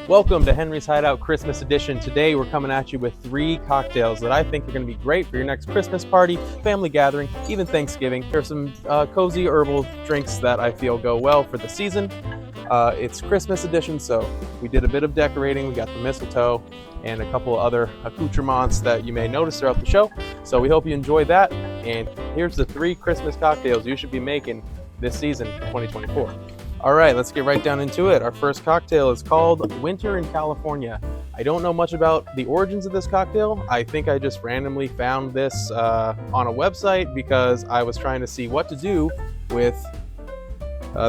Welcome to Henry's Hideout Christmas Edition. Today we're coming at you with 3 cocktails that I think are going to be great for your next Christmas party, family gathering, even Thanksgiving. There's some cozy herbal drinks that I feel go well for the season. It's Christmas edition, so we did a bit of decorating. We got the mistletoe and a couple of other accoutrements that you may notice throughout the show. So we hope you enjoy that. And here's the 3 Christmas cocktails you should be making this season, 2024. All right, let's get right down into it. Our first cocktail is called Winter in California. I don't know much about the origins of this cocktail. I think I just randomly found this on a website because I was trying to see what to do with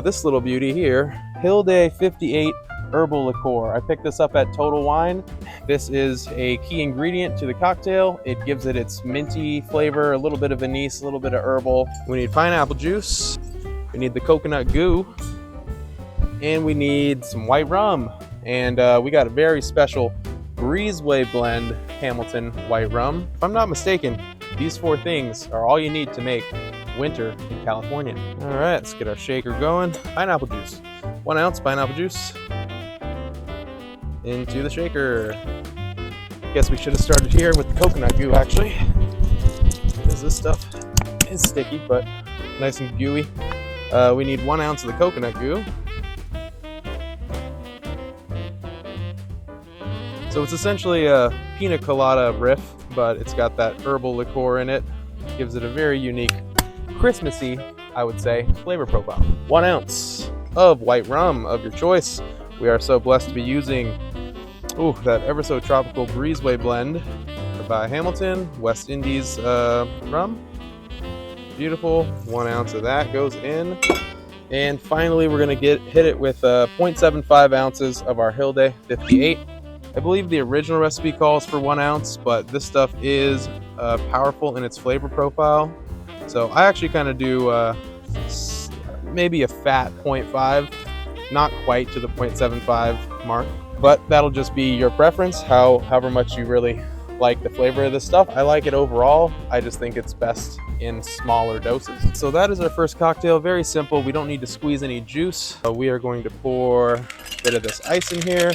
this little beauty here, Hilde 58 Herbal Liqueur. I picked this up at Total Wine. This is a key ingredient to the cocktail. It gives it its minty flavor, a little bit of anise, a little bit of herbal. We need pineapple juice. We need the coconut goo. And we need some white rum. And we got a very special breezeway blend Hamilton white rum. If I'm not mistaken, these 4 things are all you need to make winter in California. All right, let's get our shaker going. Pineapple juice, 1 ounce pineapple juice into the shaker. Guess we should have started here with the coconut goo actually, because this stuff is sticky but nice and gooey. We need 1 ounce of the coconut goo. So it's essentially a pina colada riff, but it's got that herbal liqueur in it. Gives it a very unique, Christmassy, I would say, flavor profile. 1 ounce of white rum of your choice. We are so blessed to be using that ever so tropical breezeway blend by Hamilton, West Indies rum. Beautiful. 1 ounce of that goes in. And finally, we're gonna hit it with 0.75 ounces of our Hilde 58. I believe the original recipe calls for 1 ounce, but this stuff is powerful in its flavor profile. So I actually kind of do maybe a fat 0.5, not quite to the 0.75 mark, but that'll just be your preference, however much you really like the flavor of this stuff. I like it overall. I just think it's best in smaller doses. So that is our first cocktail. Very simple. We don't need to squeeze any juice. We are going to pour a bit of this ice in here,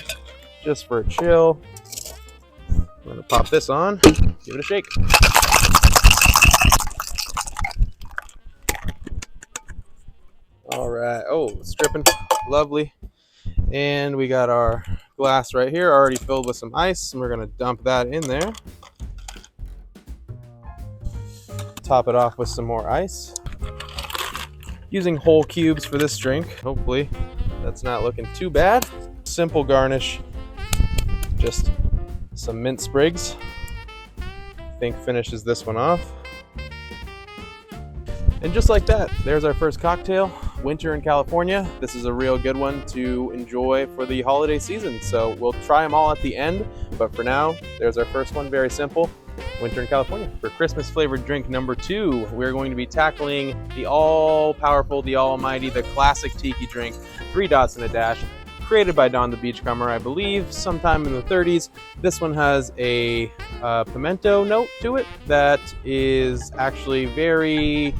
just for a chill. I'm gonna pop this on, give it a shake. All right, it's dripping, lovely. And we got our glass right here, already filled with some ice, and we're gonna dump that in there. Top it off with some more ice. Using whole cubes for this drink. Hopefully that's not looking too bad. Simple garnish. Just some mint sprigs, I think finishes this one off. And just like that, there's our first cocktail, Winter in California. This is a real good one to enjoy for the holiday season. So we'll try them all at the end, but for now, there's our first one, very simple, Winter in California. For Christmas flavored drink number 2, we're going to be tackling the all-powerful, the almighty, the classic Tiki drink, 3 dots and a dash. Created by Don the Beachcomber, I believe, sometime in the 30s. This one has a pimento note to it that is actually very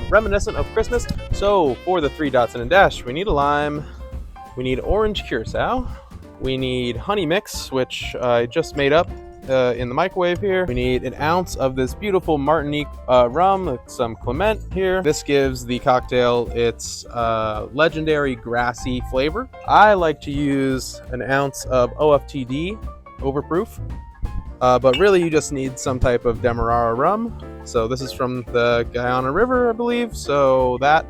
reminiscent of Christmas. So for the 3 dots and a dash, we need a lime, we need orange curacao, we need honey mix, which I just made up in the microwave here. We need 1 ounce of this beautiful Martinique rum with some clement here. This gives the cocktail its legendary grassy flavor. I like to use 1 ounce of oftd, overproof, but really you just need some type of demerara rum. So this is from the Guyana River, I believe, so that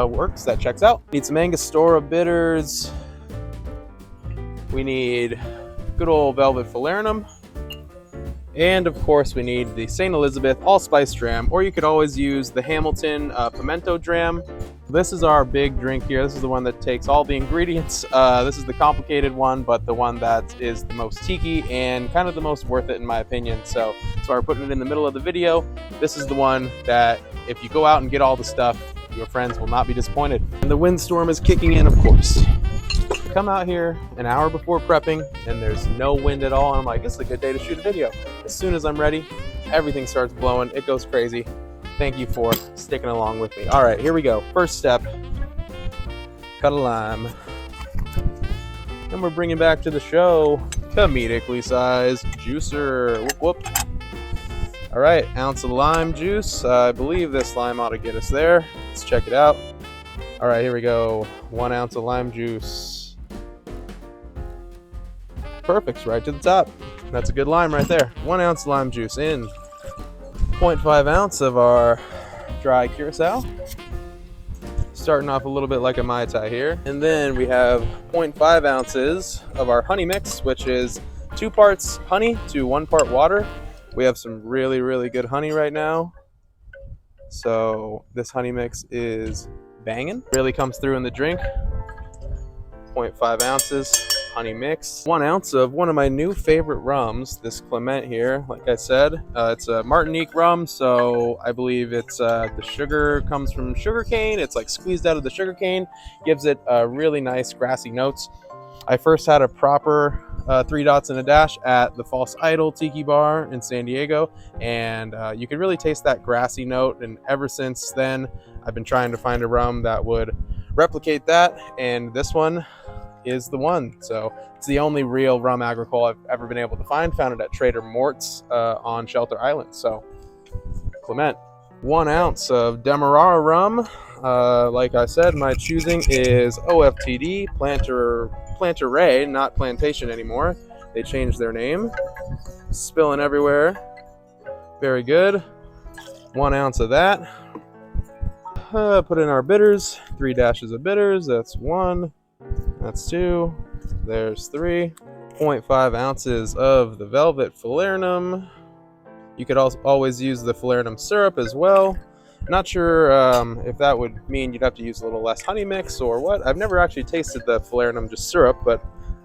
works, that checks out. Need some angostura bitters. We need good old velvet falernum. And of course we need the St. Elizabeth allspice dram, or you could always use the Hamilton pimento dram. This is our big drink here. This is the one that takes all the ingredients. This is the complicated one, but the one that is the most tiki and kind of the most worth it in my opinion. So that's why we're putting it in the middle of the video. This is the one that if you go out and get all the stuff, your friends will not be disappointed. And the windstorm is kicking in, of course. Come out here an hour before prepping and there's no wind at all, and I'm like, this is a good day to shoot a video. As soon as I'm ready, everything starts blowing, it goes crazy. Thank you for sticking along with me. All right, here we go. First step, cut a lime. And we're bringing back to the show comedically sized juicer. Whoop, whoop. All right, ounce of lime juice. I believe this lime ought to get us there. Let's check it out. All right, here we go. 1 ounce of lime juice. Perfect, right to the top. That's a good lime right there. 1 ounce lime juice in. 0.5 ounce of our dry curacao. Starting off a little bit like a Mai Tai here. And then we have 0.5 ounces of our honey mix, which is 2 parts honey to 1 part water. We have some really, really good honey right now. So this honey mix is banging. Really comes through in the drink. 0.5 ounces honey mix. 1 ounce of one of my new favorite rums, this Clement here. Like I said, it's a Martinique rum, so I believe it's the sugar comes from sugar cane. It's like squeezed out of the sugar cane, gives it really nice grassy notes. I first had a proper 3 dots and a dash at the False Idol Tiki bar in San Diego, and you could really taste that grassy note. And ever since then, I've been trying to find a rum that would replicate that, and this one is the one. So it's the only real rum agricole I've ever been able to find. Found it at Trader Mort's on Shelter Island. So Clement. 1 ounce of demerara rum. Like I said, my choosing is oftd, planteray, not plantation anymore. They changed their name. Spilling everywhere. Very good. 1 ounce of that. Put in our bitters. 3 dashes of bitters. That's 1. That's 2. There's 3. 0.5 ounces of the velvet falernum. You could also always use the falernum syrup as well. Not sure if that would mean you'd have to use a little less honey mix or what. I've never actually tasted the falernum just syrup, but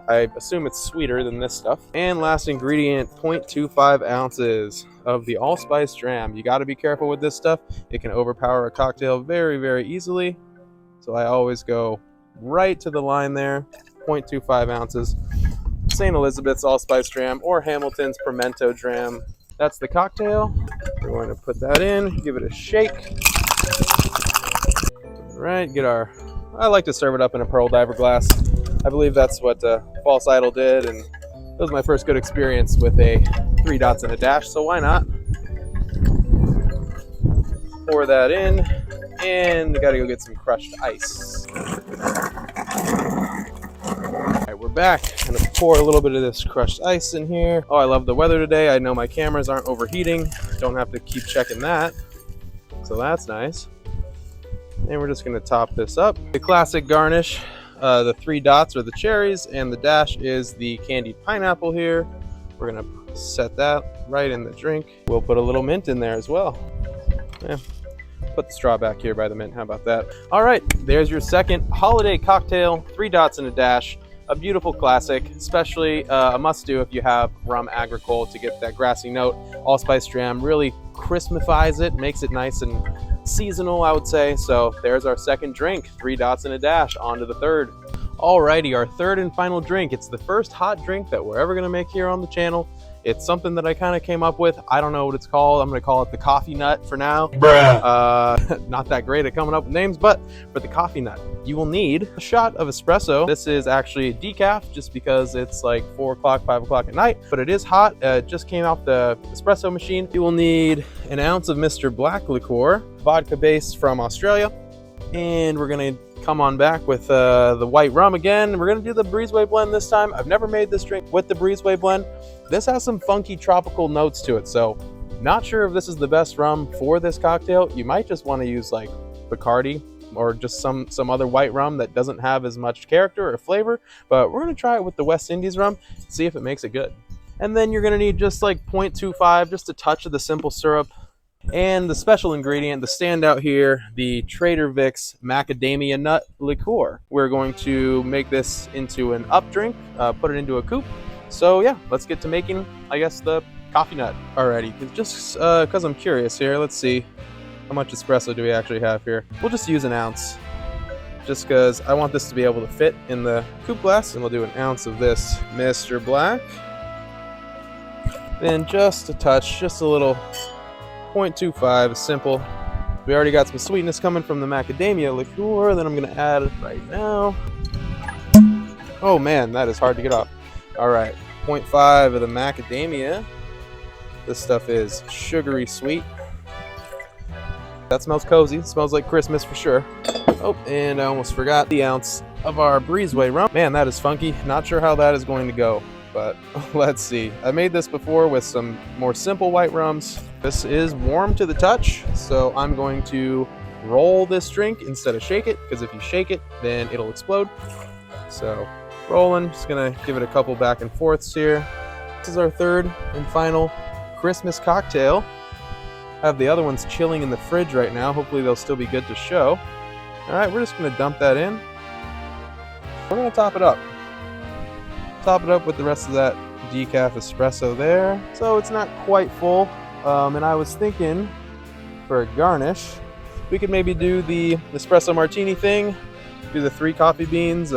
I assume it's sweeter than this stuff. And last ingredient, 0.25 ounces of the allspice dram. You got to be careful with this stuff. It can overpower a cocktail very, very easily. So I always go right to the line there. 0.25 ounces. St. Elizabeth's allspice dram or Hamilton's pimento dram. That's the cocktail. We're going to put that in, give it a shake. All right, get our, I like to serve it up in a pearl diver glass. I believe that's what False Idol did, and it was my first good experience with a 3 dots and a dash, so why not? Pour that in, and we gotta go get some crushed ice. Alright, we're back. I'm gonna pour a little bit of this crushed ice in here. Oh, I love the weather today. I know my cameras aren't overheating. Don't have to keep checking that. So that's nice. And we're just gonna top this up. The classic garnish, the 3 dots are the cherries, and the dash is the candied pineapple here. We're gonna set that right in the drink. We'll put a little mint in there as well. Yeah. Put the straw back here by the mint. How about that? All right, there's your second holiday cocktail, 3 dots and a dash. A beautiful classic, especially a must-do if you have rum agricole to get that grassy note. Allspice dram really Christmasifies it, makes it nice and seasonal, I would say. So there's our second drink, 3 dots and a dash. On to the third. Alrighty, our third and final drink. It's the first hot drink that we're ever gonna make here on the channel. It's something that I kind of came up with. I don't know what it's called. I'm going to call it the coffee nut for now. Bruh. Not that great at coming up with names, but for the coffee nut, you will need a shot of espresso. This is actually decaf just because it's like 4 o'clock, 5 o'clock at night, but it is hot. It just came off the espresso machine. You will need an ounce of Mr. Black liqueur, vodka base from Australia. And we're going to come on back with the white rum again. We're going to do the breezeway blend this time. I've never made this drink with the breezeway blend. This has some funky tropical notes to it, so not sure if this is the best rum for this cocktail. You might just want to use like Bacardi or just some other white rum that doesn't have as much character or flavor, but we're going to try it with the West Indies rum, see if it makes it good. And then you're going to need just like 0.25, just a touch of the simple syrup. And the special ingredient, the standout here, the Trader Vic's macadamia nut liqueur. We're going to make this into an up drink, put it into a coupe. So yeah, let's get to making, I guess, the coffee nut already. Just because I'm curious here, let's see how much espresso do we actually have here. We'll just use an ounce, just because I want this to be able to fit in the coupe glass. And we'll do an ounce of this Mr. Black. Then just a touch, just a little 0.25, simple. We already got some sweetness coming from the macadamia liqueur that I'm going to add right now. Oh man, that is hard to get off. All right, 0.5 of the macadamia. This stuff is sugary sweet. That smells cozy. It smells like Christmas for sure. Oh, and I almost forgot the ounce of our breezeway rum. Man, that is funky. Not sure how that is going to go, but let's see. I made this before with some more simple white rums. This is warm to the touch, so I'm going to roll this drink instead of shake it, because if you shake it, then it'll explode. So rolling, just gonna give it a couple back and forths here. This is our third and final Christmas cocktail. I have the other ones chilling in the fridge right now. Hopefully they'll still be good to show. All right, we're just gonna dump that in. We're gonna top it up. Top it up with the rest of that decaf espresso there. So it's not quite full. And I was thinking for a garnish, we could maybe do the espresso martini thing, do the 3 coffee beans.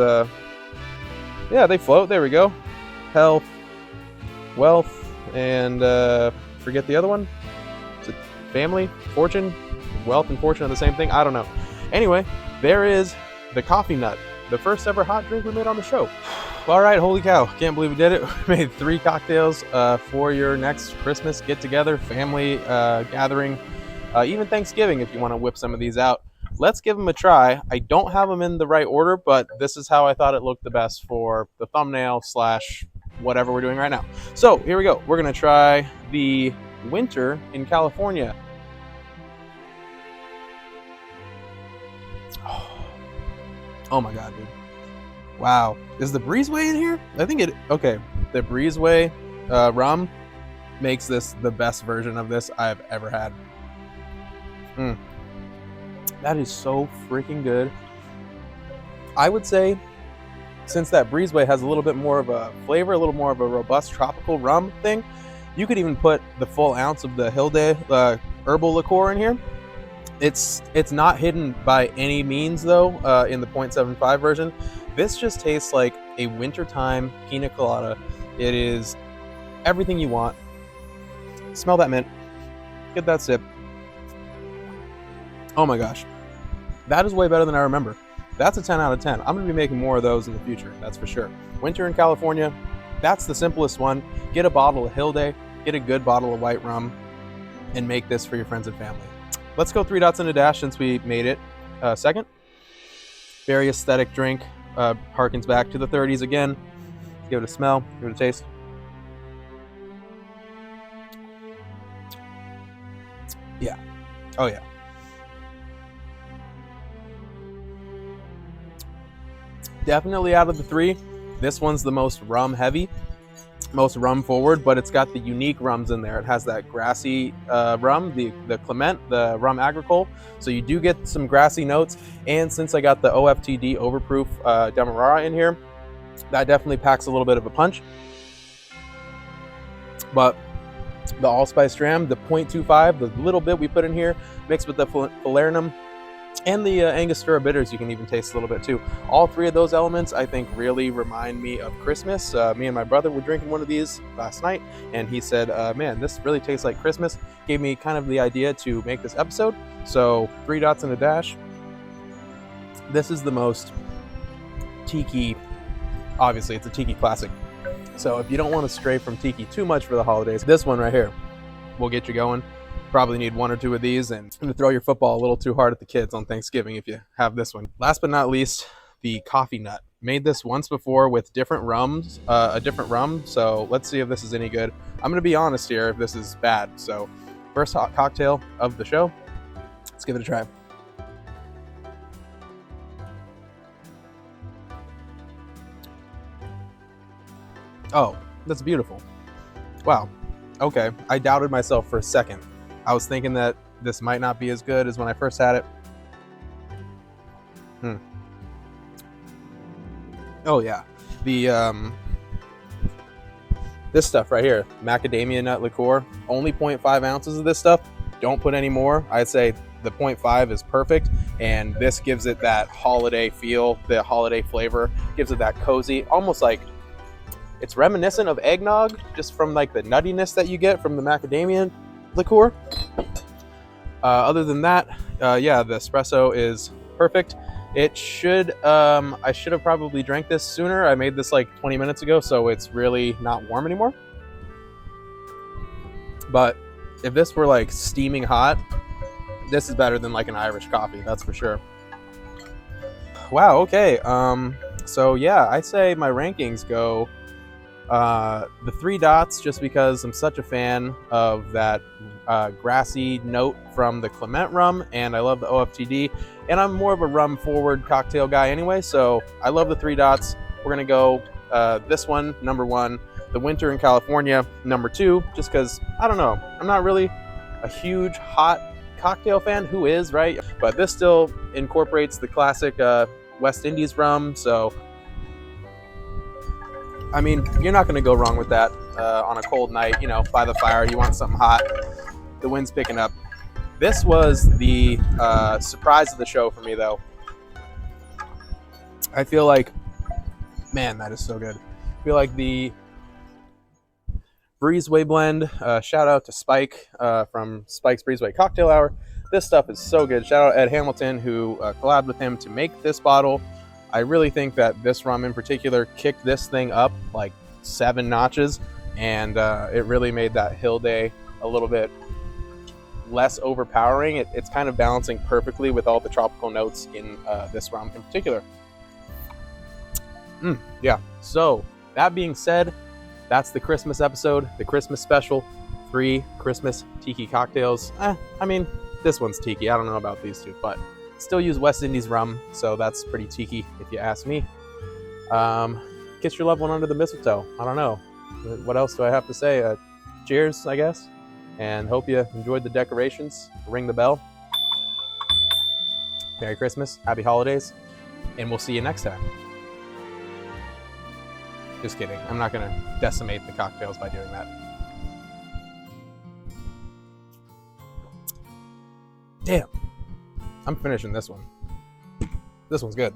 Yeah, they float, there we go. Health, wealth, and forget the other one. Is it family, fortune? Wealth and fortune are the same thing? I don't know. Anyway, there is the coffee nut, the first ever hot drink we made on the show. All right, holy cow, can't believe we did it. We made 3 cocktails for your next Christmas get-together, family gathering, even Thanksgiving if you want to whip some of these out. Let's give them a try. I don't have them in the right order, but this is how I thought it looked the best for the thumbnail / whatever we're doing right now. So here we go. We're gonna try the winter in California. Oh my God, dude. Wow. Is the breezeway in here? I think it, okay. The breezeway rum makes this the best version of this I've ever had. That is so freaking good. I would say, since that breezeway has a little bit more of a flavor, a little more of a robust tropical rum thing, you could even put the full ounce of the Hilde herbal liqueur in here. It's not hidden by any means though in the 0.75 version. This just tastes like a wintertime pina colada. It is everything you want. Smell that mint. Get that sip. Oh my gosh. That is way better than I remember. That's a 10 out of 10. I'm going to be making more of those in the future, that's for sure. Winter in California, that's the simplest one. Get a bottle of Hilde, get a good bottle of white rum, and make this for your friends and family. Let's go 3 dots in a dash since we made it second. Very aesthetic drink. Harkens back to the 30s again. Let's give it a smell, give it a taste. Yeah. Oh yeah. Definitely out of the 3, this one's the most rum heavy, most rum forward, but it's got the unique rums in there. It has that grassy rum, the clement, the rum agricole. So you do get some grassy notes. And since I got the oftd overproof demerara in here, that definitely packs a little bit of a punch. But the allspice dram, the 0.25, the little bit we put in here, mixed with the falernum and the angostura bitters, you can even taste a little bit too. All 3 of those elements I think really remind me of Christmas. Me and my brother were drinking one of these last night and he said, man, this really tastes like Christmas. Gave me kind of the idea to make this episode. So 3 dots in a dash. This is the most Tiki, obviously it's a Tiki classic. So if you don't want to stray from Tiki too much for the holidays, this one right here will get you going. Probably need 1 or 2 of these, and it's going to throw your football a little too hard at the kids on Thanksgiving if you have this one. Last but not least, the coffee nut. Made this once before with different rums, a different rum, so let's see if this is any good. I'm going to be honest here if this is bad. So first hot cocktail of the show. Let's give it a try. Oh, that's beautiful. Wow. Okay, I doubted myself for a second. I was thinking that this might not be as good as when I first had it. Oh yeah, the this stuff right here, macadamia nut liqueur, only 0.5 ounces of this stuff. Don't put any more. I'd say the 0.5 is perfect, and this gives it that holiday feel, the holiday flavor, gives it that cozy, almost like it's reminiscent of eggnog, just from like the nuttiness that you get from the macadamia liqueur. Other than that, yeah, the espresso is perfect. It should, I should have probably drank this sooner. I made this like 20 minutes ago, so it's really not warm anymore. But if this were like steaming hot, this is better than like an Irish coffee, that's for sure. Wow, okay. So yeah, I say my rankings go the 3 dots, just because I'm such a fan of that grassy note from the Clement rum, and I love the oftd, and I'm more of a rum forward cocktail guy anyway, so I love the 3 dots. We're gonna go this one, number 1, the Winter in California, number 2, just because, I don't know, I'm not really a huge hot cocktail fan. Who is, right? But this still incorporates the classic West Indies rum, so I mean, you're not going to go wrong with that on a cold night, you know, by the fire. You want something hot. The wind's picking up. This was the surprise of the show for me, though. I feel like, man, that is so good. I feel like the breezeway blend, shout out to Spike from Spike's Breezeway Cocktail Hour. This stuff is so good. Shout out Ed Hamilton, who collabed with him to make this bottle. I really think that this rum in particular kicked this thing up like 7 notches, and it really made that hilde a little bit less overpowering. It's kind of balancing perfectly with all the tropical notes in this rum in particular. Yeah, so that being said, that's the Christmas episode, the Christmas special, 3 Christmas tiki cocktails. I mean, this one's tiki. I don't know about these 2, but still use West Indies rum, so that's pretty tiki if you ask me. Kiss your loved one under the mistletoe. I don't know. What else do I have to say? Cheers, I guess. And hope you enjoyed the decorations. Ring the bell. Merry Christmas, Happy Holidays, and we'll see you next time. Just kidding. I'm not going to decimate the cocktails by doing that. Damn. I'm finishing this one. This one's good.